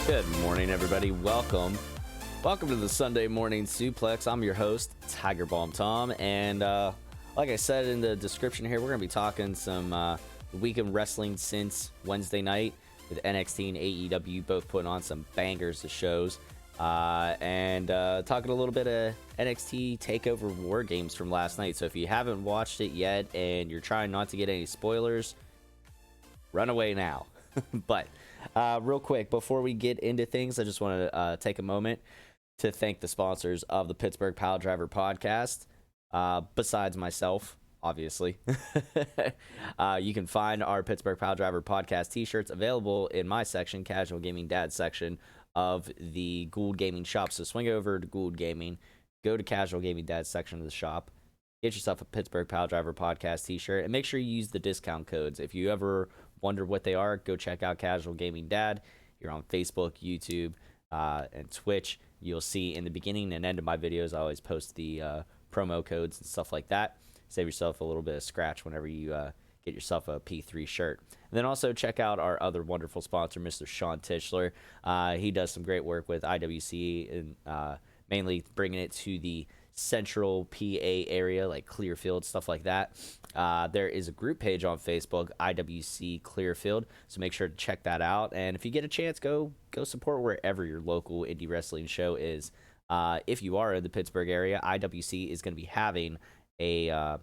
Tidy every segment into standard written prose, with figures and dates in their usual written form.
Good morning, everybody. Welcome to the Sunday Morning Suplex. I'm your host, Tigerbomb Tom, and like I said in the description here, we're going to be talking some weekend wrestling since Wednesday night with NXT and AEW both putting on some bangers of shows, and talking a little bit of NXT Takeover War Games from last night. So if you haven't watched it yet and you're trying not to get any spoilers, run away now. But real quick, before we get into things, I just want to take a moment to thank the sponsors of the Pittsburgh Pile Driver podcast, besides myself, obviously. You can find our Pittsburgh Pile Driver podcast t-shirts available in my section, Casual Gaming Dad section of the Gould Gaming shop. So swing over to Gould Gaming, go to Casual Gaming Dad section of the shop, get yourself a Pittsburgh Pile Driver podcast t-shirt, and make sure you use the discount codes. If you ever wonder what they are, go check out Casual Gaming Dad. You're on Facebook, YouTube, and Twitch. You'll see in the beginning and end of my videos, I always post the promo codes and stuff like that. Save yourself a little bit of scratch whenever you get yourself a P3 shirt. And then also check out our other wonderful sponsor, Mr. Sean Tischler. He does some great work with IWC and mainly bringing it to the central PA area, like Clearfield, stuff like that. There is a group page on Facebook, IWC Clearfield, so make sure to check that out. And if you get a chance, go support wherever your local indie wrestling show is. If you are in the Pittsburgh area, IWC is going to be having a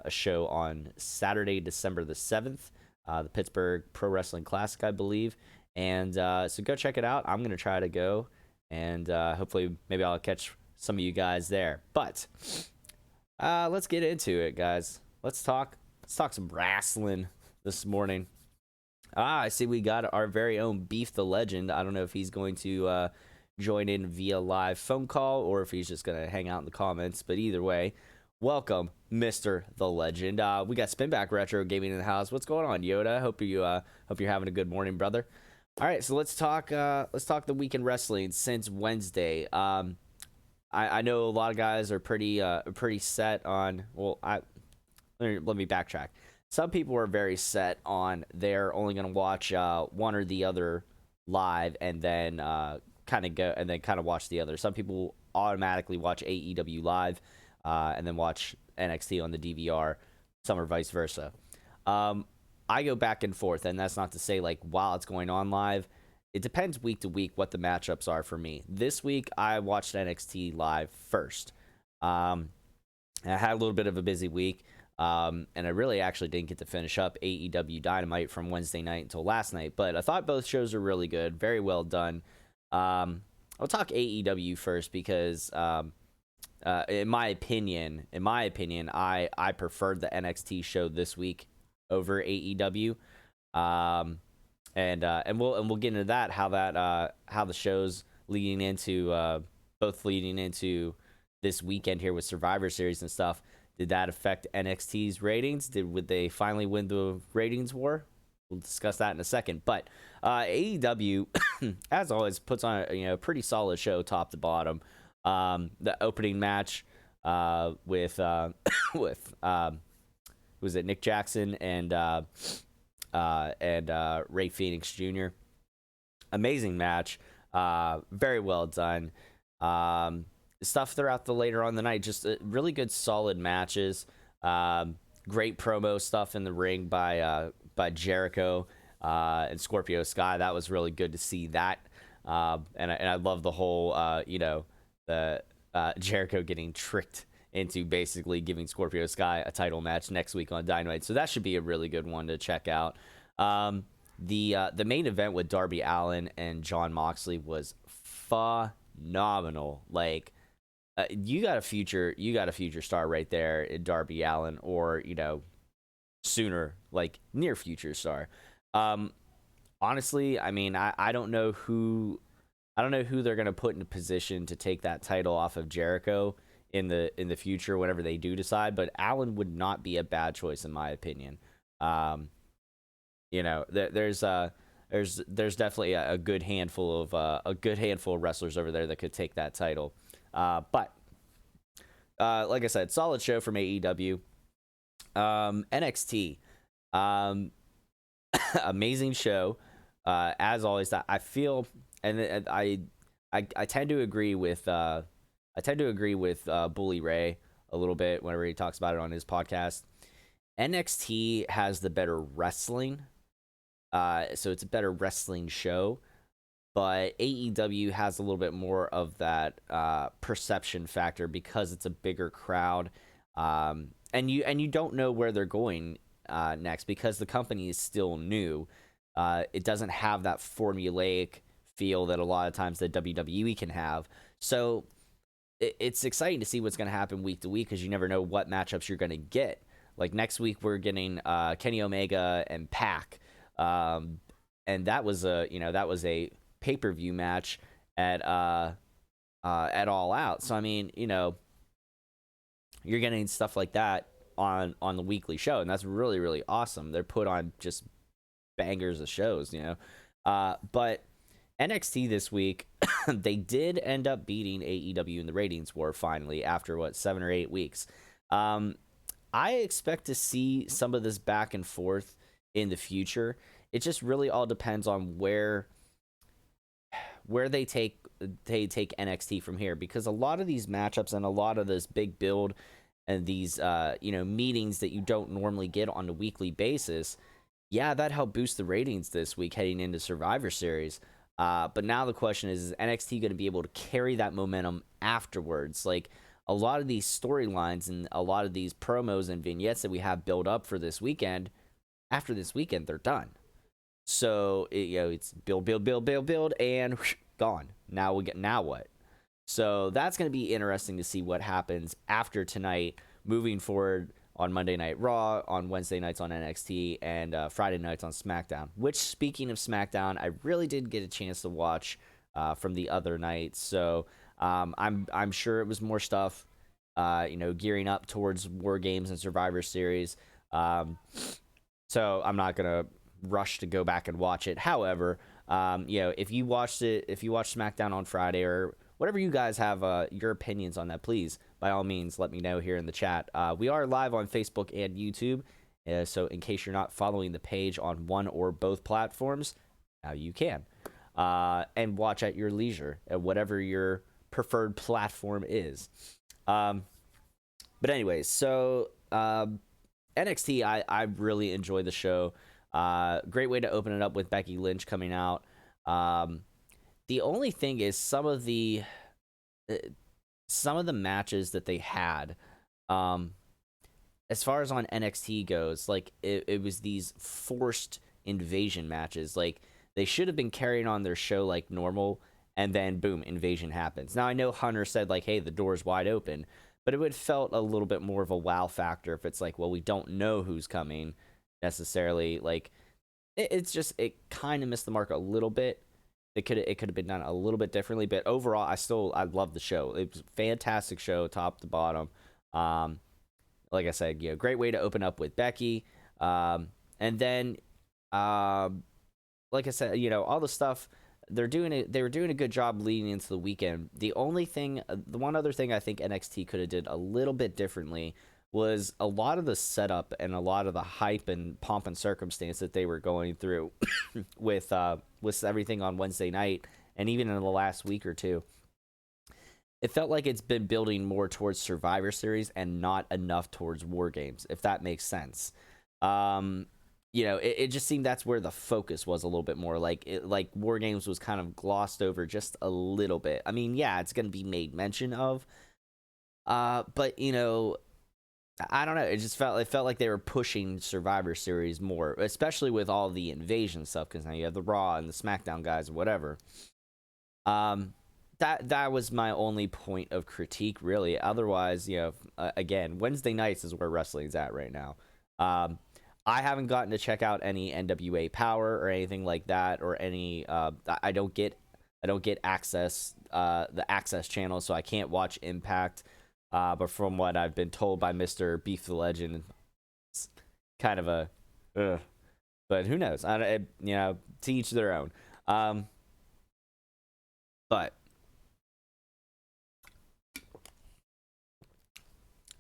show on Saturday, December the 7th, the Pittsburgh Pro Wrestling Classic, I believe. And so go check it out. I'm going to try to go, and hopefully maybe I'll catch some of you guys there. But let's get into it, guys. Let's talk some wrestling this morning. I see we got our very own Beef the Legend. I don't know if he's going to join in via live phone call or if he's just going to hang out in the comments. But either way, welcome, Mr. the Legend. We got Spinback Retro Gaming in the house. What's going on, Yoda? Hope you're having a good morning, brother. All right, so let's talk the weekend wrestling since Wednesday. I know a lot of guys are pretty set on. Well, let me backtrack. Some people are very set on they're only going to watch one or the other live and then kind of watch the other. Some people automatically watch AEW live and then watch NXT on the DVR. Some are vice versa. I go back and forth, and that's not to say like while it's going on live. It depends week to week what the matchups are for me. This week, I watched NXT live first. I had a little bit of a busy week, and I really actually didn't get to finish up AEW Dynamite from Wednesday night until last night. But I thought both shows were really good, very well done. I'll talk AEW first because, in my opinion, I preferred the NXT show this week over AEW. And we'll get into that, how the show's leading into this weekend here with Survivor Series and stuff. Did that affect NXT's ratings? Would they finally win the ratings war? We'll discuss that in a second. But AEW, as always, puts on a pretty solid show, top to bottom. The opening match with was it Nick Jackson and Ray Phoenix Jr. Amazing match, very well done. Stuff throughout the later on the night, just really good, solid matches. Great promo stuff in the ring by Jericho and Scorpio Sky. That was really good to see that. And I love the whole the Jericho getting tricked into basically giving Scorpio Sky a title match next week on Dynamite. So that should be a really good one to check out. The main event with Darby Allin and Jon Moxley was phenomenal. Like you got a future star right there in Darby Allin, or sooner, like near future star. Honestly, I mean, I don't know who they're gonna put in a position to take that title off of Jericho in the future, whenever they do decide, but Allen would not be a bad choice in my opinion. There's definitely a good handful of wrestlers over there that could take that title. But like I said, solid show from AEW. NXT, amazing show. as always, that I feel, and I tend to agree with Bully Ray a little bit whenever he talks about it on his podcast. NXT has the better wrestling, so it's a better wrestling show. But AEW has a little bit more of that perception factor because it's a bigger crowd, and you don't know where they're going next because the company is still new. It doesn't have that formulaic feel that a lot of times the WWE can have. So it's exciting to see what's going to happen week to week because you never know what matchups you're going to get. Like next week, we're getting Kenny Omega and Pac, and that was a pay-per-view match at All Out. So I mean, you're getting stuff like that on the weekly show, and that's really, really awesome. They're put on just bangers of shows, but NXT this week, they did end up beating AEW in the ratings war finally after 7 or 8 weeks. I expect to see some of this back and forth in the future. It just really all depends on where they take NXT from here, because a lot of these matchups and a lot of this big build and these meetings that you don't normally get on a weekly basis, that helped boost the ratings this week heading into Survivor Series. But now the question is NXT going to be able to carry that momentum afterwards? Like a lot of these storylines and a lot of these promos and vignettes that we have built up for this weekend, after this weekend, they're done. So it's build, and gone. Now what? So that's going to be interesting to see what happens after tonight, moving forward on Monday Night Raw, on Wednesday nights on NXT, and Friday nights on SmackDown. Which, speaking of SmackDown, I really did get a chance to watch from the other night. So I'm sure it was more stuff, gearing up towards War Games and Survivor Series. So I'm not gonna rush to go back and watch it. However, if you watched SmackDown on Friday or whatever you guys have your opinions on that, please, by all means, let me know here in the chat. We are live on Facebook and YouTube, so in case you're not following the page on one or both platforms, now you can. And watch at your leisure, at whatever your preferred platform is. But anyways, so NXT, I really enjoy the show. Great way to open it up with Becky Lynch coming out. The only thing is some of the matches that they had, as far as on NXT goes, like it was these forced invasion matches. Like they should have been carrying on their show like normal, and then boom, invasion happens. Now I know Hunter said like, hey, the door's wide open, but it would have felt a little bit more of a wow factor if it's like, well, we don't know who's coming necessarily. Like it kind of missed the mark a little bit. It could have been done a little bit differently, but overall, I love the show. It was a fantastic show, top to bottom. Like I said, great way to open up with Becky, and then, like I said, all the stuff they were doing a good job leading into the weekend. The one other thing I think NXT could have did a little bit differently was a lot of the setup and a lot of the hype and pomp and circumstance that they were going through with everything on Wednesday night and even in the last week or two. It felt like it's been building more towards Survivor Series and not enough towards War Games, if that makes sense. It just seemed that's where the focus was a little bit more. Like War Games was kind of glossed over just a little bit. I mean, yeah, it's going to be made mention of, but I don't know. It felt like they were pushing Survivor Series more, especially with all the invasion stuff, because now you have the Raw and the SmackDown guys and whatever. That was my only point of critique, really. Otherwise, again, Wednesday nights is where wrestling's at right now. I haven't gotten to check out any NWA Power or anything like that, or any. I don't get access, the Access channel, so I can't watch Impact. But from what I've been told by Mr. Beef the Legend, it's kind of a, but who knows? To each their own. But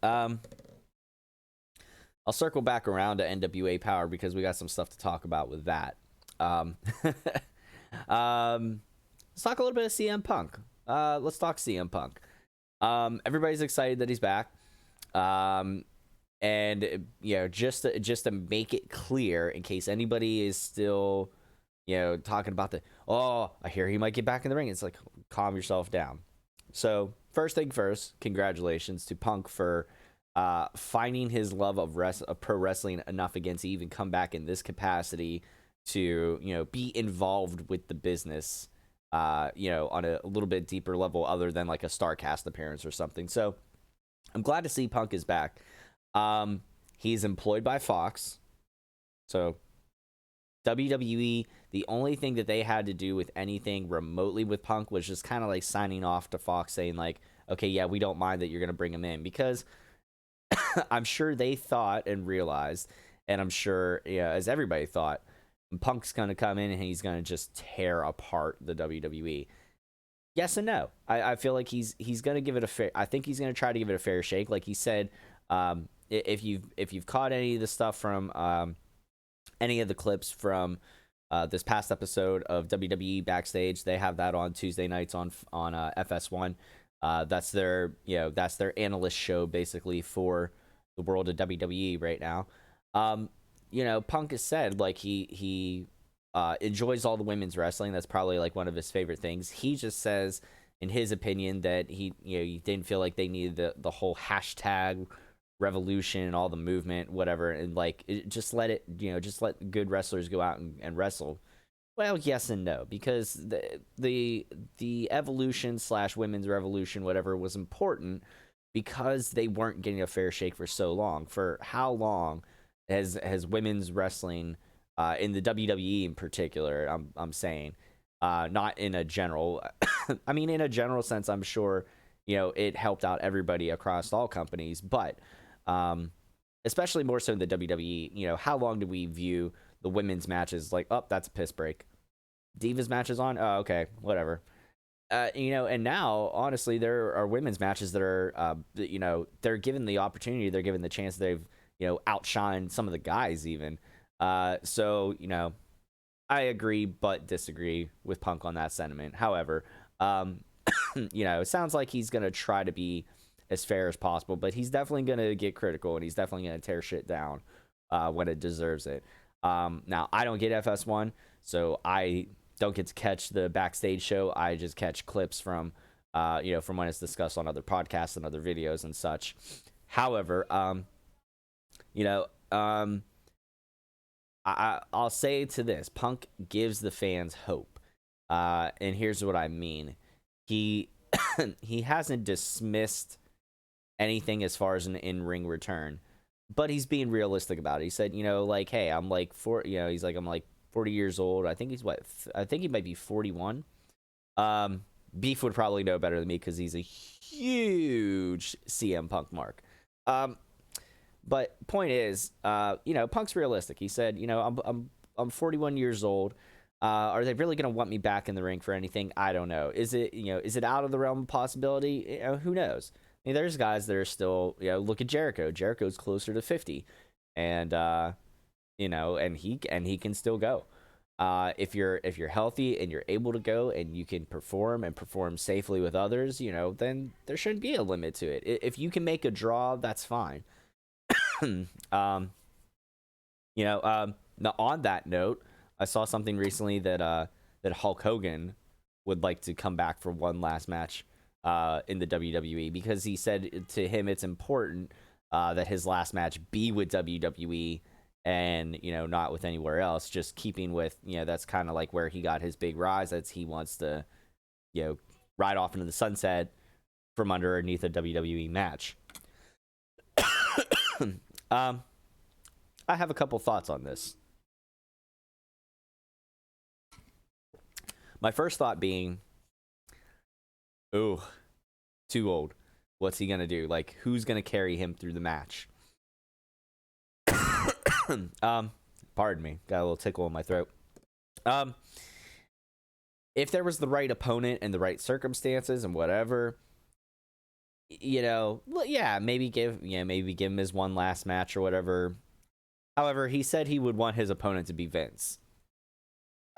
I'll circle back around to NWA Power because we got some stuff to talk about with that. Um, let's talk a little bit of CM Punk. Let's talk CM Punk. Everybody's excited that he's back. And just to make it clear, in case anybody is still, talking about I hear he might get back in the ring. It's like, calm yourself down. So first thing first, congratulations to Punk for finding his love of pro wrestling enough again to even come back in this capacity to be involved with the business, on a little bit deeper level other than like a StarCast appearance or something. So I'm glad to see Punk is back. He's employed by Fox. So WWE, the only thing that they had to do with anything remotely with Punk was just kind of like signing off to Fox saying like, okay, yeah, we don't mind that you're going to bring him in, because I'm sure they thought and realized, and I'm sure, as everybody thought, Punk's going to come in and he's going to just tear apart the WWE. Yes and no. I feel like he's going to give it a fair. I think he's going to try to give it a fair shake. Like he said, if you've caught any of the stuff from any of the clips from this past episode of WWE Backstage, they have that on Tuesday nights on FS1. That's their analyst show basically for the world of WWE right now. Punk has said like he enjoys all the women's wrestling. That's probably like one of his favorite things. He just says, in his opinion, that he didn't feel like they needed the whole hashtag revolution and all the movement, whatever, and like just let good wrestlers go out and wrestle. Well, yes and no, because the evolution / women's revolution, whatever, was important because they weren't getting a fair shake for so long. For how long has women's wrestling in the WWE in particular, I'm saying, not in a general, I mean in a general sense, I'm sure it helped out everybody across all companies, but especially more so in the WWE, how long do we view the women's matches like, oh, that's a piss break? Divas matches on? Oh, okay, whatever. And now, honestly, there are women's matches that are, they're given the opportunity, they're given the chance, they've, outshined some of the guys even. So, I agree but disagree with Punk on that sentiment. However, it sounds like he's going to try to be as fair as possible, but he's definitely going to get critical, and he's definitely going to tear shit down when it deserves it. Now, I don't get FS1, so I don't get to catch the backstage show. I just catch clips from when it's discussed on other podcasts and other videos and such. However, I'll say to this: Punk gives the fans hope, and here's what I mean. He hasn't dismissed anything as far as an in-ring return, but he's being realistic about it. He said, hey, I'm like I'm like 40 years old. I think he might be 41. Beef would probably know better than me because he's a huge CM Punk mark. But point is, Punk's realistic. He said, I'm 41 years old. Are they really going to want me back in the ring for anything? I don't know. Is it out of the realm of possibility? Who knows? I mean, there's guys that are still, look at Jericho. Jericho's closer to 50, and and he can still go. If you're healthy and you're able to go and you can perform safely with others, then there shouldn't be a limit to it. If you can make a draw, that's fine. Now on that note, I saw something recently that Hulk Hogan would like to come back for one last match in the WWE, because he said to him it's important that his last match be with WWE and not with anywhere else, just keeping with that's kind of like where he got his big rise. That's he wants to ride off into the sunset from underneath a WWE match. I have a couple thoughts on this. My first thought being, ooh, too old. What's he gonna do? Like, who's gonna carry him through the match? Pardon me, got a little tickle in my throat. If there was the right opponent and the right circumstances and whatever, maybe give him his one last match or whatever. However, he said he would want his opponent to be Vince.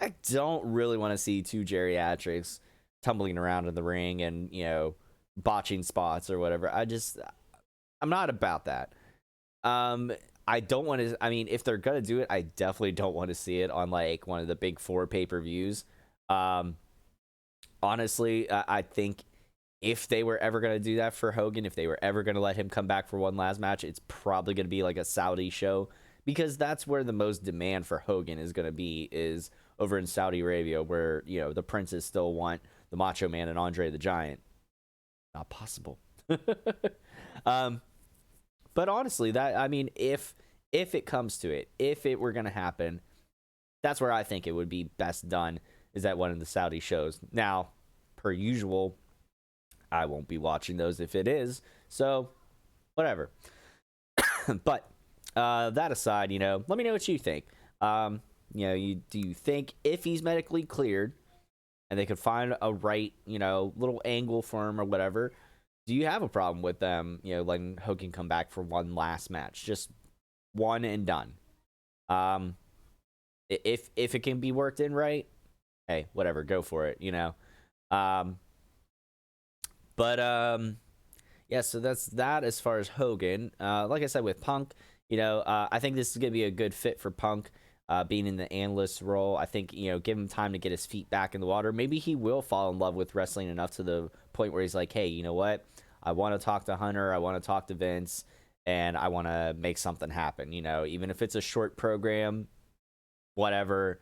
I don't really want to see two geriatrics tumbling around in the ring and, botching spots or whatever. I'm not about that. I don't want to. I mean, if they're gonna do it, I definitely don't want to see it on like one of the big four pay-per-views. Honestly, I think if they were ever gonna do that for Hogan, if they were ever gonna let him come back for one last match, it's probably gonna be like a Saudi show, because that's where the most demand for Hogan is gonna be, is over in Saudi Arabia, where the princes still want the Macho Man and Andre the Giant. Not possible. But honestly, if it comes to it, if it were gonna happen, that's where I think it would be best done, is at one of the Saudi shows. Now, per usual, I won't be watching those if it is, so whatever. But that aside, let me know what you think. Do you think if he's medically cleared and they could find a right, little angle for him or whatever, do you have a problem with them, letting Hogan come back for one last match? Just one and done. If it can be worked in right, hey, whatever, go for it, Yeah, so that's that as far as Hogan. Like I said, with Punk, I think this is going to be a good fit for Punk, being in the analyst role. I think, give him time to get his feet back in the water. Maybe he will fall in love with wrestling enough to the point where he's like, hey, you know what? I want to talk to Hunter. I want to talk to Vince, and I want to make something happen, even if it's a short program, whatever.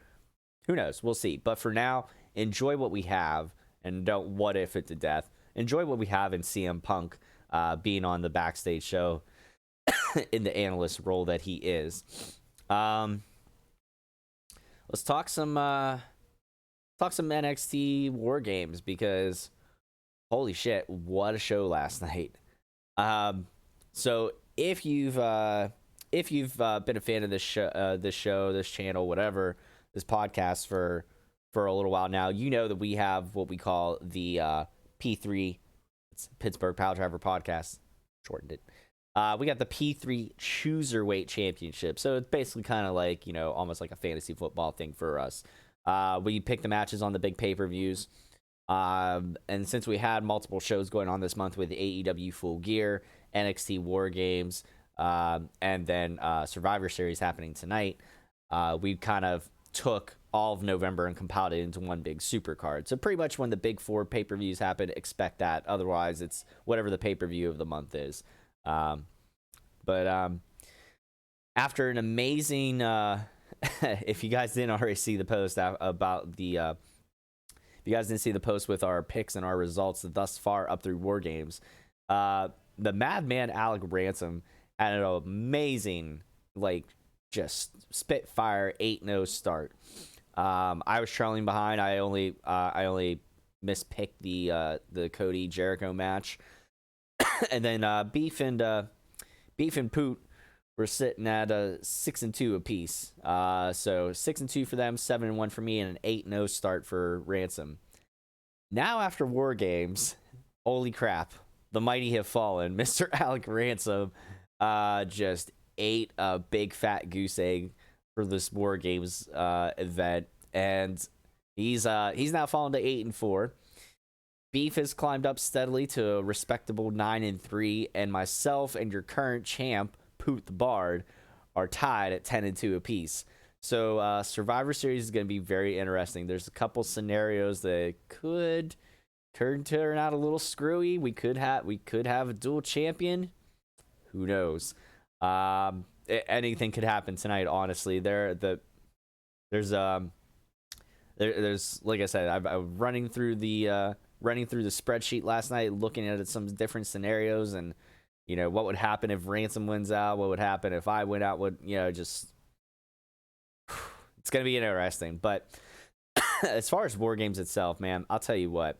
Who knows? We'll see. But for now, enjoy what we have, and don't what if it to death. Enjoy what we have in CM Punk being on the backstage show in the analyst role that he is. Let's talk some NXT War Games, because holy shit, what a show last night. So if you've been a fan of this channel, whatever, this podcast for a little while now, you know that we have what we call the P3, it's Pittsburgh Power Driver Podcast, shortened it. We got the P3 Chooserweight Championship. So it's basically kind of like, almost like a fantasy football thing for us. We pick the matches on the big pay-per-views. And since we had multiple shows going on this month with AEW Full Gear, NXT War Games, and then Survivor Series happening tonight, we kind of took all of November and compiled it into one big super card. So pretty much when the big four pay-per-views happen, expect that. Otherwise, it's whatever the pay-per-view of the month is. But after an amazing, if you guys didn't already see the post about the, if you guys didn't see the post with our picks and our results thus far up through War Games, the Madman Alec Ransom had an amazing, just spitfire 8-0 start. I was trailing behind. I only mispicked the Cody Jericho match, and then Beef and Poot were sitting at 6-2 apiece. So 6-2 for them, 7-1 for me, and an 8-0 start for Ransom. Now after War Games, holy crap, the mighty have fallen. Mr. Alec Ransom just ate a big fat goose egg for this War Games event, and he's now fallen to 8-4. Beef has climbed up steadily to a respectable 9-3, and myself and your current champ, Poot the Bard, are tied at 10-2 apiece. So Survivor Series is going to be very interesting. There's a couple scenarios that could turn out a little screwy. We could have a dual champion. Who knows? Anything could happen tonight. Honestly, there's like I said, I'm running through the spreadsheet last night, looking at some different scenarios, and what would happen if Ransom wins out, what would happen if I win out, just it's gonna be interesting. But as far as War Games itself, man, I'll tell you what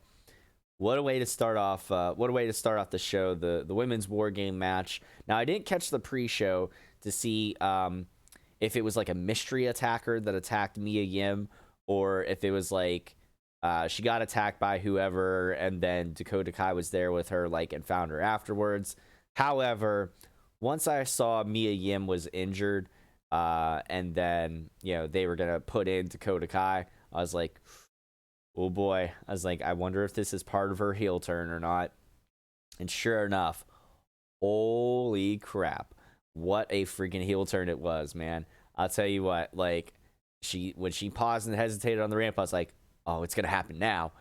a way to start off the show, the women's War Game match. Now, I didn't catch the pre-show to see if it was like a mystery attacker that attacked Mia Yim, or if it was like she got attacked by whoever, and then Dakota Kai was there with her, and found her afterwards. However, once I saw Mia Yim was injured, and then they were gonna put in Dakota Kai, I was like, oh boy. I was like, I wonder if this is part of her heel turn or not. And sure enough, holy crap, what a freaking heel turn it was, man. I'll tell you what, like, when she paused and hesitated on the ramp, I was like, oh, it's gonna happen now.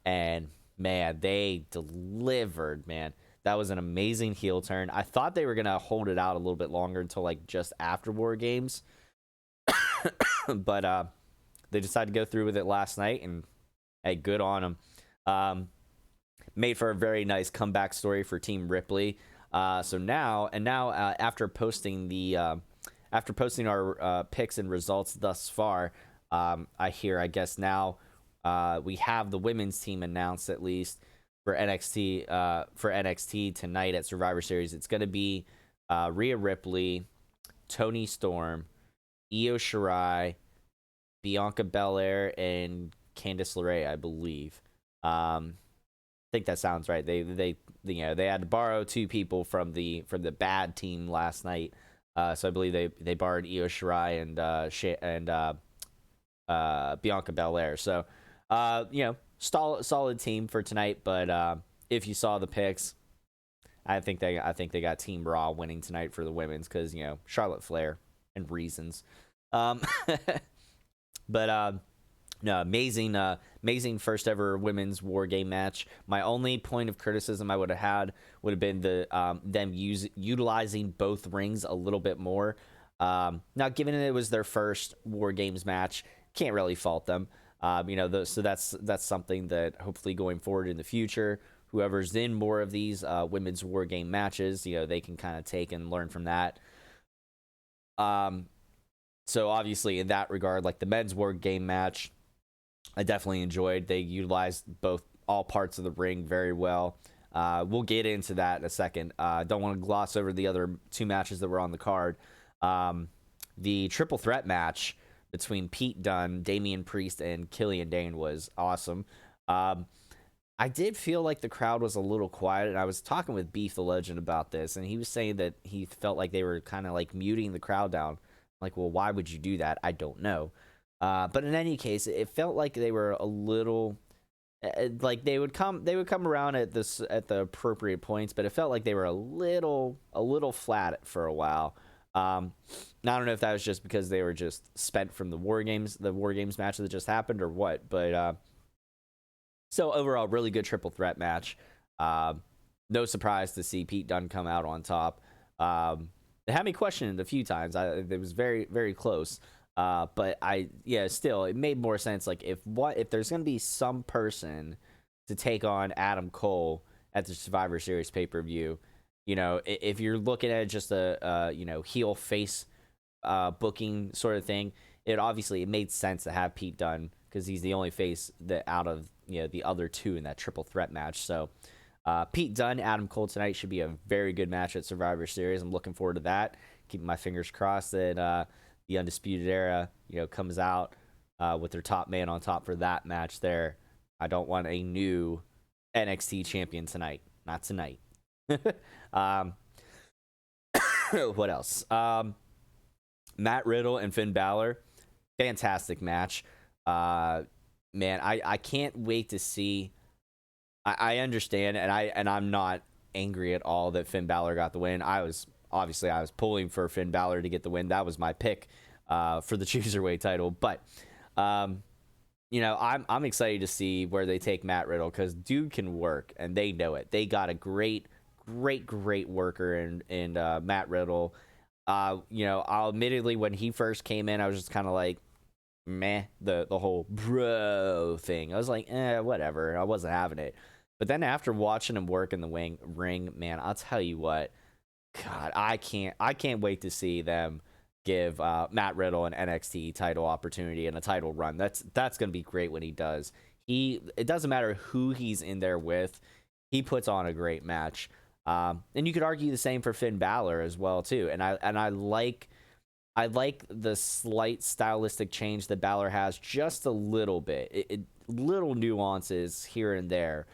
And man, they delivered, man. That was an amazing heel turn. I thought they were gonna hold it out a little bit longer until like just after War Games. But they decided to go through with it last night, and hey, good on them. Made for a very nice comeback story for Team Ripley. So now after posting our picks and results thus far, I guess now we have the women's team announced, at least for NXT tonight at Survivor Series. It's going to be Rhea Ripley, Toni Storm, Io Shirai, Bianca Belair, and Candice LeRae, I believe. I think that sounds right. They had to borrow two people from the bad team last night. So I believe they borrowed Io Shirai and Bianca Belair. So solid team for tonight. But if you saw the picks, I think they got Team Raw winning tonight for the women's, because Charlotte Flair and reasons. But no, amazing first ever women's war game match. My only point of criticism I would have been them utilizing both rings a little bit more. Now, given it was their first war games match, can't really fault them. So that's something that hopefully going forward in the future, whoever's in more of these women's war game matches, they can kind of take and learn from that. So obviously in that regard, like the men's war game match, I definitely enjoyed. They utilized all parts of the ring very well. We'll get into that in a second. Don't want to gloss over the other two matches that were on the card. The triple threat match between Pete Dunne, Damian Priest, and Killian Dane was awesome. I did feel like the crowd was a little quiet, and I was talking with Beef the Legend about this, and he was saying that he felt like they were kind of like muting the crowd down. Like, well, why would you do that? I don't know. But in any case, it felt like they were a little, like they would come around at the appropriate points, but it felt like they were a little flat for a while. Now, I don't know if that was just because they were just spent from the War Games match that just happened, or what. But so overall, really good triple threat match. No surprise to see Pete Dunne come out on top. It had me questioning it a few times. It was very, very close. But still, it made more sense. Like, if there's going to be some person to take on Adam Cole at the Survivor Series pay-per-view, if you're looking at just a heel face booking sort of thing, it made sense to have Pete Dunne, because he's the only face that out of the other two in that triple threat match. So Pete Dunne, Adam Cole tonight should be a very good match at Survivor Series. I'm looking forward to that. Keeping my fingers crossed that the Undisputed Era, comes out with their top man on top for that match there. I don't want a new NXT champion tonight. Not tonight. What else? Matt Riddle and Finn Balor. Fantastic match. Man, I can't wait to see. I understand, and I'm not angry at all that Finn Balor got the win. I was pulling for Finn Balor to get the win. That was my pick for the Chooserweight title. But I'm excited to see where they take Matt Riddle, because dude can work, and they know it. They got a great worker in Matt Riddle. I'll admittedly, when he first came in, I was just kind of like, meh, the whole bro thing. I was like, whatever. I wasn't having it. But then after watching him work in the ring, man, I'll tell you what, God, I can't wait to see them give Matt Riddle an NXT title opportunity and a title run. That's going to be great when he does. It doesn't matter who he's in there with, he puts on a great match. And you could argue the same for Finn Balor as well too. And I like the slight stylistic change that Balor has, just a little bit, little nuances here and there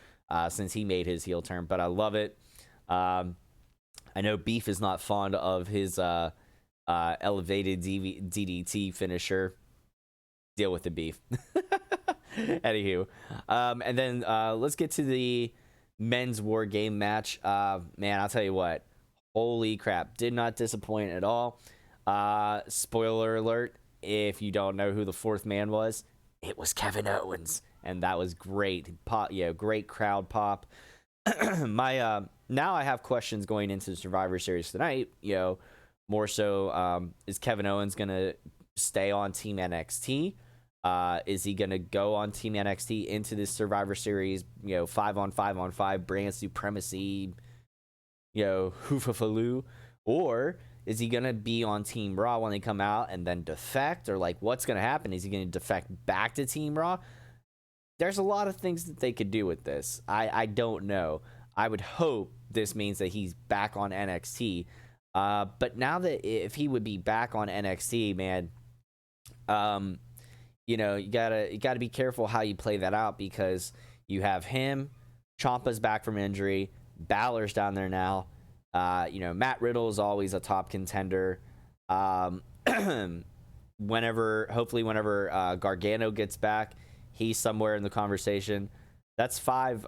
since he made his heel turn, but I love it. I know Beef is not fond of his elevated DDT finisher. Deal with the Beef. Anywho, and then let's get to the men's war game match. Man, I'll tell you what. Holy crap. Did not disappoint at all. Spoiler alert, if you don't know who the fourth man was, it was Kevin Owens. And that was great. Great crowd pop. Now I have questions going into the Survivor Series tonight. More so, is Kevin Owens going to stay on Team NXT? Is he going to go on Team NXT into this Survivor Series, 5-on-5-on-5 brand supremacy, hoofafaloo? Or is he going to be on Team Raw when they come out and then defect? Or, what's going to happen? Is he going to defect back to Team Raw? There's a lot of things that they could do with this. I don't know. I would hope this means that he's back on NXT. But now that if he would be back on NXT, man, you gotta be careful how you play that out, because you have him, Ciampa's back from injury, Balor's down there now. Matt Riddle is always a top contender. Hopefully whenever Gargano gets back, he's somewhere in the conversation. That's five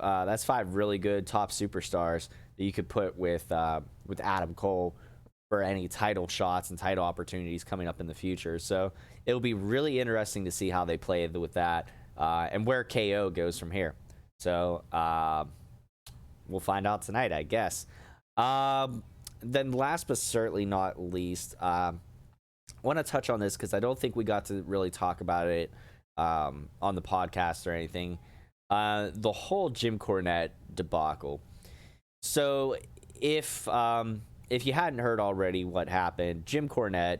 really good top superstars that you could put with Adam Cole for any title shots and title opportunities coming up in the future. So it'll be really interesting to see how they play with that, and where KO goes from here. So we'll find out tonight, I guess. Then last but certainly not least, I want to touch on this because I don't think we got to really talk about it on the podcast or anything. The whole Jim Cornette debacle. So if you hadn't heard already what happened, Jim Cornette,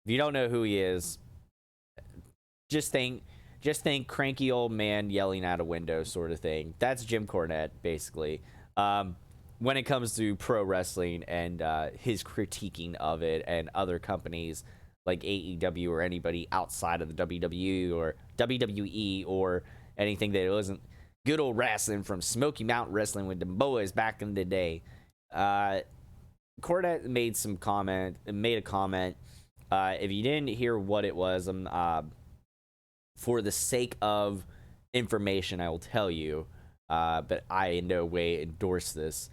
if you don't know who he is, just think cranky old man yelling out a window sort of thing. That's Jim Cornette, basically. When it comes to pro wrestling and his critiquing of it and other companies like AEW or anybody outside of the WWE or anything that wasn't good old wrestling from Smoky Mountain Wrestling with the boys back in the day. Cornette made a comment. If you didn't hear what it was, for the sake of information, I will tell you. But I in no way endorse this.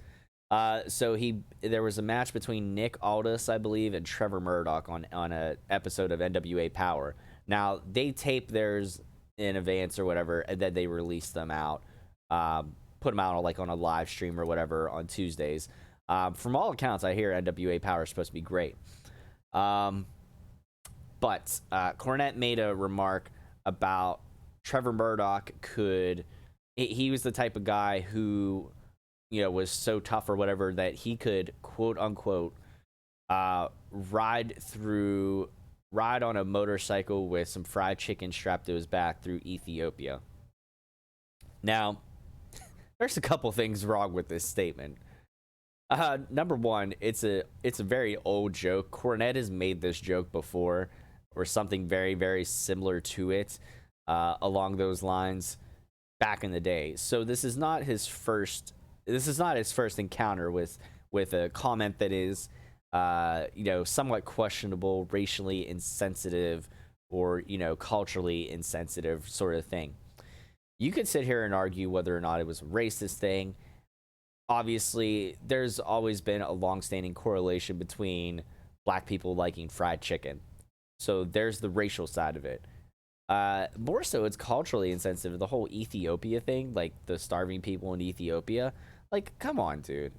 So there was a match between Nick Aldis, I believe, and Trevor Murdoch on an episode of NWA Power. Now they taped theirs in advance or whatever, and then they released them out, put them out on a live stream or whatever on Tuesdays. From all accounts, I hear NWA Power is supposed to be great. But Cornette made a remark about Trevor Murdoch he was the type of guy who, was so tough or whatever that he could, quote unquote, ride on a motorcycle with some fried chicken strapped to his back through Ethiopia. Now, there's a couple things wrong with this statement. Number one, it's a very old joke. Cornette has made this joke before, or something very, very similar to it, along those lines, back in the day. So this is not his first encounter with a comment that is, somewhat questionable, racially insensitive, or culturally insensitive sort of thing. You could sit here and argue whether or not it was a racist thing. Obviously, there's always been a long-standing correlation between black people liking fried chicken. So there's the racial side of it. More so, it's culturally insensitive. The whole Ethiopia thing, like the starving people in Ethiopia. Come on, dude.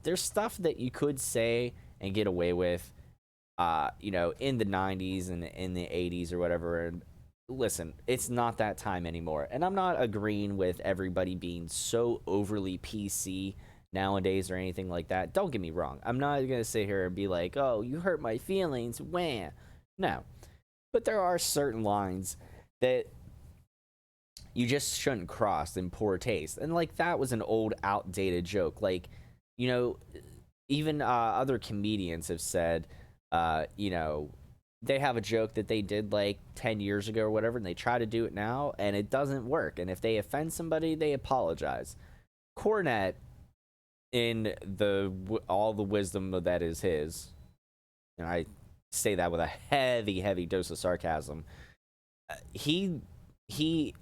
There's stuff that you could say and get away with, in the 90s and in the 80s or whatever. And listen, it's not that time anymore. And I'm not agreeing with everybody being so overly PC nowadays or anything like that. Don't get me wrong. I'm not going to sit here and be like, oh, you hurt my feelings. Wah. No. But there are certain lines that you just shouldn't cross in poor taste. And that was an old, outdated joke. Even other comedians have said, they have a joke that they did 10 years ago or whatever, and they try to do it now, and it doesn't work. And if they offend somebody, they apologize. Cornette, in all the wisdom that is his, and I say that with a heavy, heavy dose of sarcasm, he he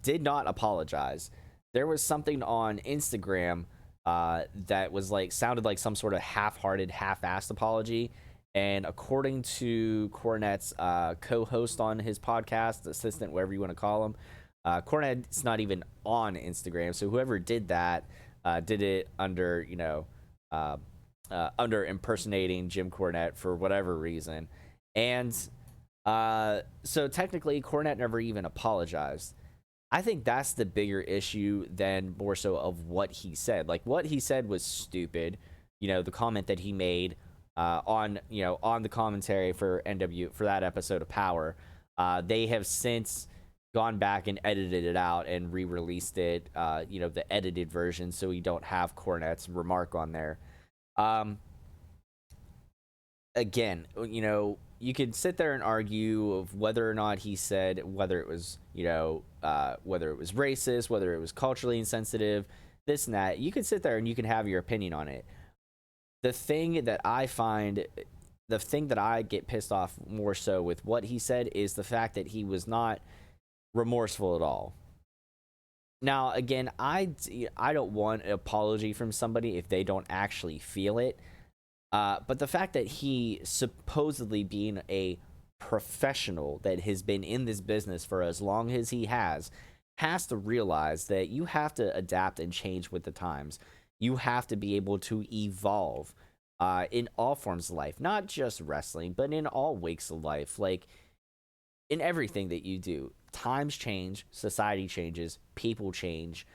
did not apologize. There was something on Instagram that was like sounded like some sort of half-hearted, half-assed apology. And according to Cornette's co-host on his podcast, assistant, whatever you want to call him, Cornette's not even on Instagram. So whoever did that did it under, under impersonating Jim Cornette for whatever reason. And so technically, Cornette never even apologized. I think that's the bigger issue than more so of what he said. Like, what he said was stupid. The comment that he made on the commentary for for that episode of Power. They have since gone back and edited it out and re-released it, the edited version, so we don't have Cornette's remark on there. Again, you could sit there and argue of whether or not he said, whether it was racist, whether it was culturally insensitive, this and that. You could sit there and you can have your opinion on it. The thing that I get pissed off more so with what he said is the fact that he was not remorseful at all. Now, again, I don't want an apology from somebody if they don't actually feel it. But the fact that he, supposedly being a professional that has been in this business for as long as he has to realize that you have to adapt and change with the times. You have to be able to evolve in all forms of life, not just wrestling, but in all wakes of life. Like, in everything that you do, times change, society changes, people change.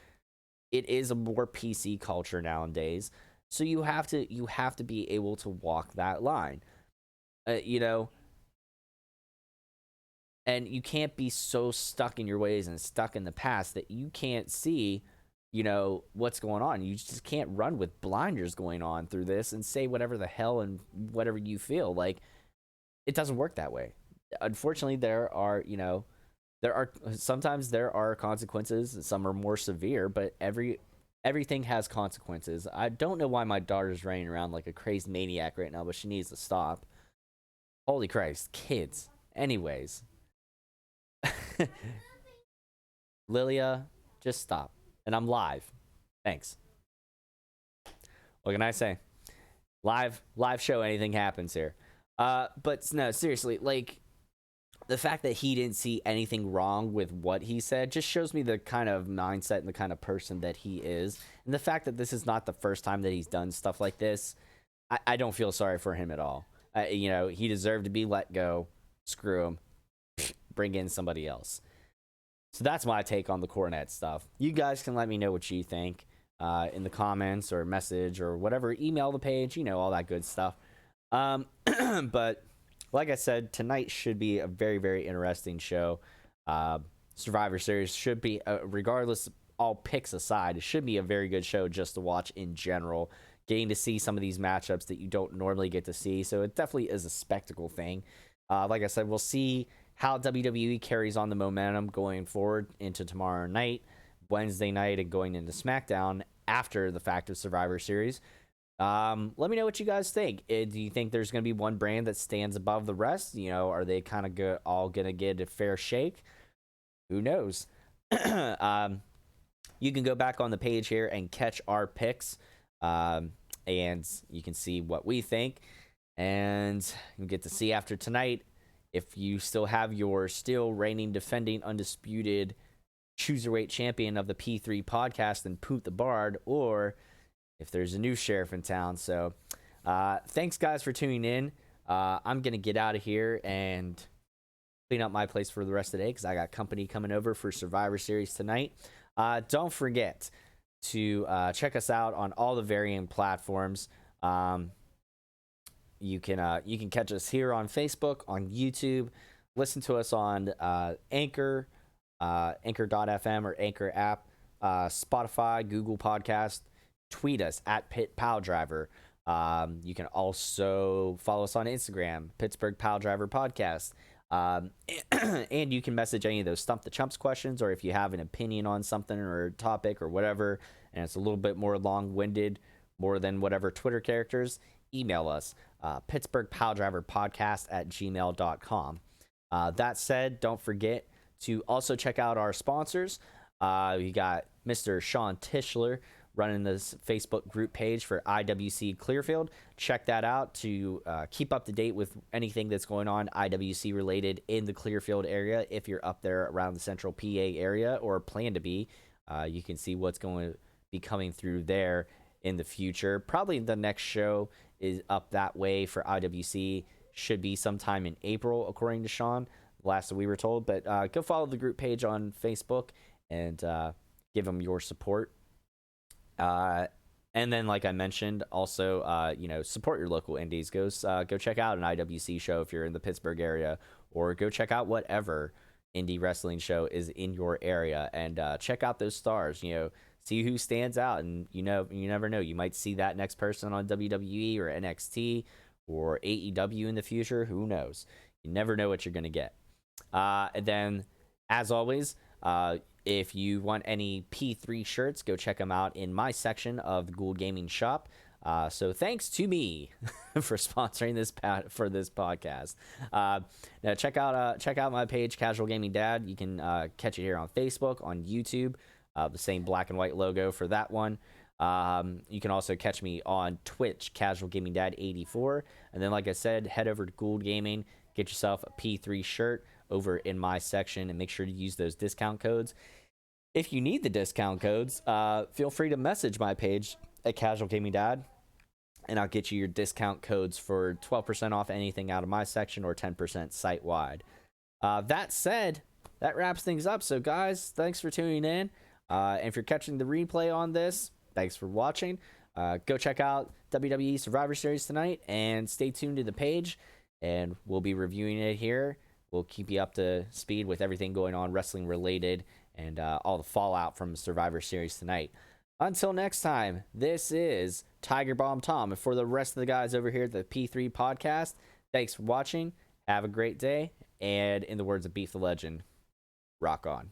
It is a more PC culture nowadays. So you have to be able to walk that line, and you can't be so stuck in your ways and stuck in the past that you can't see, what's going on. You just can't run with blinders going on through this and say whatever the hell and whatever you feel. Like, it doesn't work that way. Unfortunately, sometimes there are consequences. Some are more severe, but everything has consequences. I don't know why my daughter's running around like a crazed maniac right now, but she needs to stop. Holy Christ, kids. Anyways. Lilia, just stop. And I'm live. Thanks. What can I say? Live show, anything happens here. But no, seriously, like, the fact that he didn't see anything wrong with what he said just shows me the kind of mindset and the kind of person that he is. And the fact that this is not the first time that he's done stuff like this, I don't feel sorry for him at all. He deserved to be let go. Screw him. Bring in somebody else. So that's my take on the Cornette stuff. You guys can let me know what you think in the comments or message or whatever. Email the page, all that good stuff. But like I said, tonight should be a very, very interesting show. Survivor Series should be, regardless, all picks aside, it should be a very good show just to watch in general. Getting to see some of these matchups that you don't normally get to see. So it definitely is a spectacle thing. Like I said, we'll see how WWE carries on the momentum going forward into tomorrow night, Wednesday night, and going into SmackDown after the fact of Survivor Series. Let me know what you guys think. Do you think there's going to be one brand that stands above the rest? Are they kind of all going to get a fair shake? Who knows? You can go back on the page here and catch our picks, and you can see what we think, and you get to see after tonight if you still have your reigning, defending, undisputed Chooserweight champion of the P3 podcast and Poot the Bard, or if there's a new sheriff in town. So thanks, guys, for tuning in. I'm going to get out of here and clean up my place for the rest of the day because I got company coming over for Survivor Series tonight. Don't forget to check us out on all the varying platforms. You can catch us here on Facebook, on YouTube, listen to us on Anchor, Anchor.fm or Anchor app, Spotify, Google Podcast. Tweet us at Pit Pile Driver. You can also follow us on Instagram, Pittsburgh Pile Driver Podcast. And you can message any of those Stump the Chumps questions, or if you have an opinion on something or a topic or whatever, and it's a little bit more long-winded, more than whatever Twitter characters, email us, Pittsburgh Pile Driver Podcast at gmail.com. That said, don't forget to also check out our sponsors. We got Mr. Sean Tischler running this Facebook group page for IWC Clearfield. Check that out to keep up to date with anything that's going on IWC related in the Clearfield area. If you're up there around the central PA area or plan to be, you can see what's going to be coming through there in the future. Probably the next show is up that way for IWC. Should be sometime in April, according to Sean, last that we were told. But go follow the group page on Facebook and give them your support. And then, like I mentioned, also, support your local indies. Go check out an IWC show if you're in the Pittsburgh area, or go check out whatever indie wrestling show is in your area, and check out those stars. See who stands out, and you never know. You might see that next person on WWE or NXT or AEW in the future. Who knows? You never know what you're gonna get. And then, as always, if you want any P3 shirts, go check them out in my section of the Gould Gaming shop. So thanks to me for sponsoring this podcast. Now check out my page, Casual Gaming Dad. You can catch it here on Facebook, on YouTube. The same black and white logo for that one. You can also catch me on Twitch, Casual Gaming Dad 84. And then, like I said, head over to Gould Gaming, get yourself a P3 shirt over in my section, and make sure to use those discount codes. If you need the discount codes, feel free to message my page at Casual Gaming Dad, and I'll get you your discount codes for 12% off anything out of my section or 10% site-wide. That said, that wraps things up. So, guys, thanks for tuning in. And if you're catching the replay on this, thanks for watching. Go check out WWE Survivor Series tonight, and stay tuned to the page, and we'll be reviewing it here. We'll keep you up to speed with everything going on wrestling related, and all the fallout from Survivor Series tonight. Until next time, this is Tigerbomb Tom, and for the rest of the guys over here at the P3 podcast, thanks for watching. Have a great day, and in the words of Beef the Legend, rock on.